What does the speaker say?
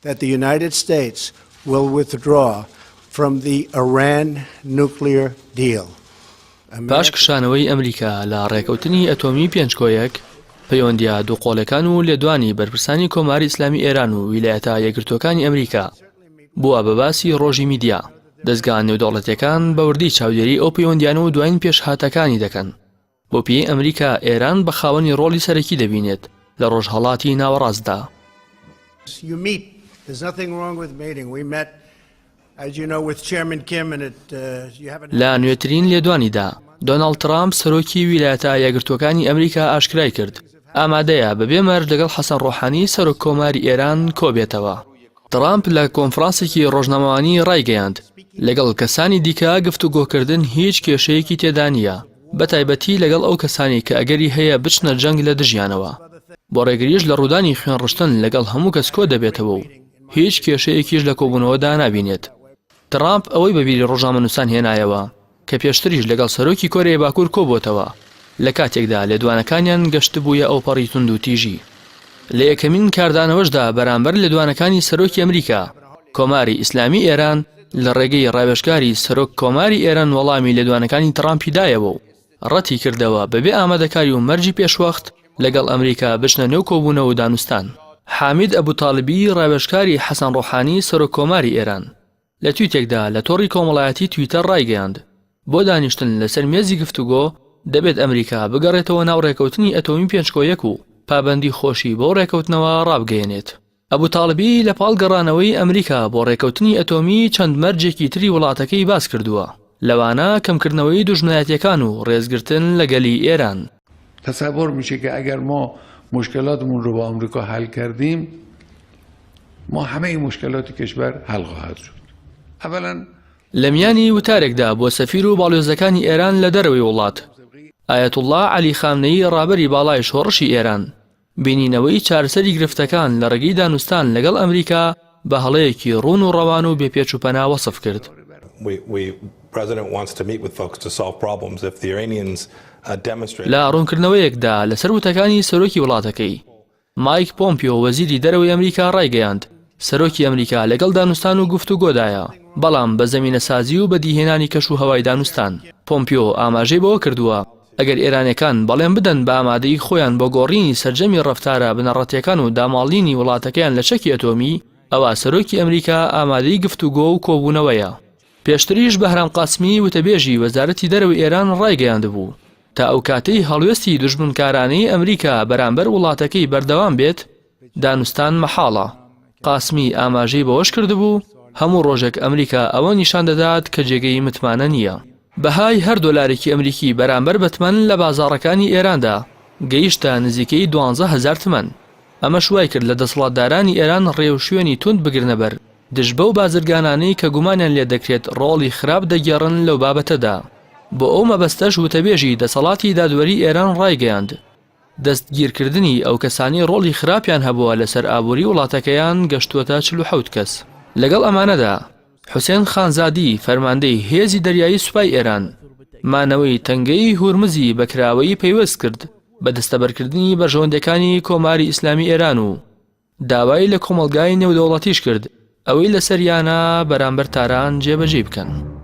that the United States will withdraw from the Iran nuclear deal. باش کشانەوەی ئەمریکا لە ڕێکەوتنی ئەتۆمی پێنجکۆیەک پەیوەندیە دووقۆڵەکان و لێدوانی بەرپرسانی کۆماری ئیسلامی ئێران و ویلایەتە یەکگرتووەکانی ئەمریکا بووە بە باسی ڕۆژی میدیا. دەستگان نێودەوڵەتیەکان بە وردی چاودێری ئەو پەیوەندیانە و دوایین پێشهاتەکانی دەکەن. بۆ پێی ئەمریکا ئێران بە خاوەنی ڕۆڵی سەرەکی دەبینێت لە ڕۆژهەڵاتی ناوەڕاستدا. لە نوێترین لێدوانیدا دۆناڵد ترامپ سەرۆکی ویلایەتە یەکگرتووەکانی ئەمریکا ئاشکرای کرد ئامادەیە بەبێ مەرج لەگەڵ حەسەن ڕۆحانی سەرۆک کۆماری ئێران کۆبێتەوە. ترامپ لە کۆنفرانسێکی ڕۆژنامەوانی ڕایگەیاند لەگەڵ کەسانی دیکە گفتوگۆکردن هیچ کێشەیەکی تێدا نییە، بەتایبەتی لەگەڵ ئەو کەسانی کە ئەگەری هەیە بچنە جەنگ لە دژیانەوە. بۆ ڕێگریش لە ڕوودانی خوێنڕشتن لەگەڵ هەموو کەس کۆ دەبێتەوە و هیچ کێشەیەکیش لە کۆبوونەوەدا نابینێت. ترامپ ئەوەی بەبیری ڕۆژنامەنووسان هێنایەوە کە پێشتریش لەگەڵ سەرۆکی کۆرەی باکوور کۆبووتەوە لە کاتێکدا لێدوانەکانیان گەشت بوویە ئەو پەڕی تونند و تیژی. لە یەکەمین کاردانەوەشدا بەرامبەر لێدوانەکانی سەرۆکی ئەمریکا کۆماری ئیسلامی ئێران لە ڕێگەی ڕاوێژکاری سەرۆک کۆماری ئێران وەڵامی لێدوانەکانی ترامپی دایەوە و ڕەتی کردەوە بەبێ ئامادەکاری و مەرجی پێشوەخت لەگەڵ ئەمریکا بچنە نێو کۆبوونەوە و دانوستان. حامید ئەبوتاڵبی ڕاوێژکاری حەسەن ڕۆحانی سەرۆک کۆماری ئێران لە تویتێکدا لە تۆڕی کۆمەڵایەتی تویتەر ڕایگەیاند بۆ دانیشتن لەسەر مێزی گفتوگۆ دەبێت ئەمریکا بگەڕێتەوە ناو ڕێکەوتنی ئەتۆمی پێنجکۆیەک و پابەندی خۆشی بۆ ڕێکەوتنەوە ڕابگەیەنێت. ئەبوتاڵبی لە پاڵ گەڕانەوەی ئەمریکا بۆ ڕێکەوتنی ئەتۆمی چەند مەرجێکی تری وڵاتەکەی باس کردووە، لەوانە کەمکردنەوەی دوژمنایەتیەکان و ڕێزگرتن لە گەلی ئێران. تصور میشه که اگر ما مشکلاتمون رو با آمریکا حل کردیم ما همه مشکلات کشور حل خواهد شد. اولا لە میانی وتارێکدا بۆ سەفیر و باڵێۆزەکانی ئێران لە دەرەوەی وڵات ئایەتوڵڵا عەلی خامنەیی ڕابەری باڵای شۆڕشی ئێران بینینەوەی چارەسەری گرفتەکان لە ڕێگەی دانوستان لەگەڵ ئەمریکا بە هەڵەیەکی ڕوون و ڕەوان و بێپێچ و پەنا وەسف کرد. لە ڕوونکردنەوەیەکدا لەسەر وتەکانی سەرۆکی وڵاتەکەی مایک پۆمپیۆ وەزیری دەرەوەی ئەمریکا ڕایگەیاند سەرۆکی ئەمریکا لەگەڵ دانوستان و گفتوگۆدایە، بەڵام بە زەمینەسازی و بەدیهێنانی کەش و هەوای دانوستان. پۆمپیۆ ئاماژەی بەوە کردووە ئەگەر ئێرانیەکان بەڵێن بدەن بە ئامادەی خۆیان بۆ گۆڕینی سەرجەمی ڕەفتارە بنەڕەتیەکان و داماڵینی وڵاتەکەیان لە چەکی ئەتۆمی، ئەوە سەرۆکی ئەمریکا ئامادەی گفتوگۆ و کۆبوونەوەیە. پێشتریش بەهرام قاسمی وتەبێژی وەزارەتی دەرەوەی ئێران ڕایگەیاندبوو تا ئەو کاتەی هەڵوێستی دژمنکارانەی ئەمریکا بەرامبەر وڵاتەکەی بەردەوام بێت دانوستان مەحاڵە. قاسمی ئاماژەی بەوەش کردبوو هەموو ڕۆژێک ئەمریکا ئەوە نیشان دەدات کە جێگەی متمانە نییە. بەهای هەر دۆلارێکی ئەمریکی بەرامبەر بە تمەن لە بازاڕەکانی ئێراندا گەیشتە نزیکەی 12,000 تمەن. ئەمە شوای کرد لە دەسەڵاتدارانی ئێران ڕێوشوێنی تند بگرنە بەر دژ بەو بازرگانانەی کە گومانیان لێ دەکرێت ڕۆڵی خراپ دەگێڕن لەو بابەتەدا. بۆ ئەو مەبەستەش وتەبێژی دەسەڵاتی دادوەری ئێران ڕایگەیاند دەستگیرکردنی ئەو کەسانی ڕۆڵی خراپیان هەبووە لەسەر ئابووری وڵاتەکەیان گەشتووەتە 47 کەس. لەگەڵ ئەمانەدا حوسێن خانزادی فەرماندەی هێزی دەریایی سوپای ئێران مانەوەی تەنگەی هورمزی بەکراوەیی پەیوەست کرد بە دەستەبەرکردنی بەرژەوەندەکانی کۆماری ئیسلامی ئێران و داوای لە کۆمەڵگای نێودەوڵەتیش کرد ئەوەی لەسەریانە بەرامبەر تاران جێبەجێ بکەن.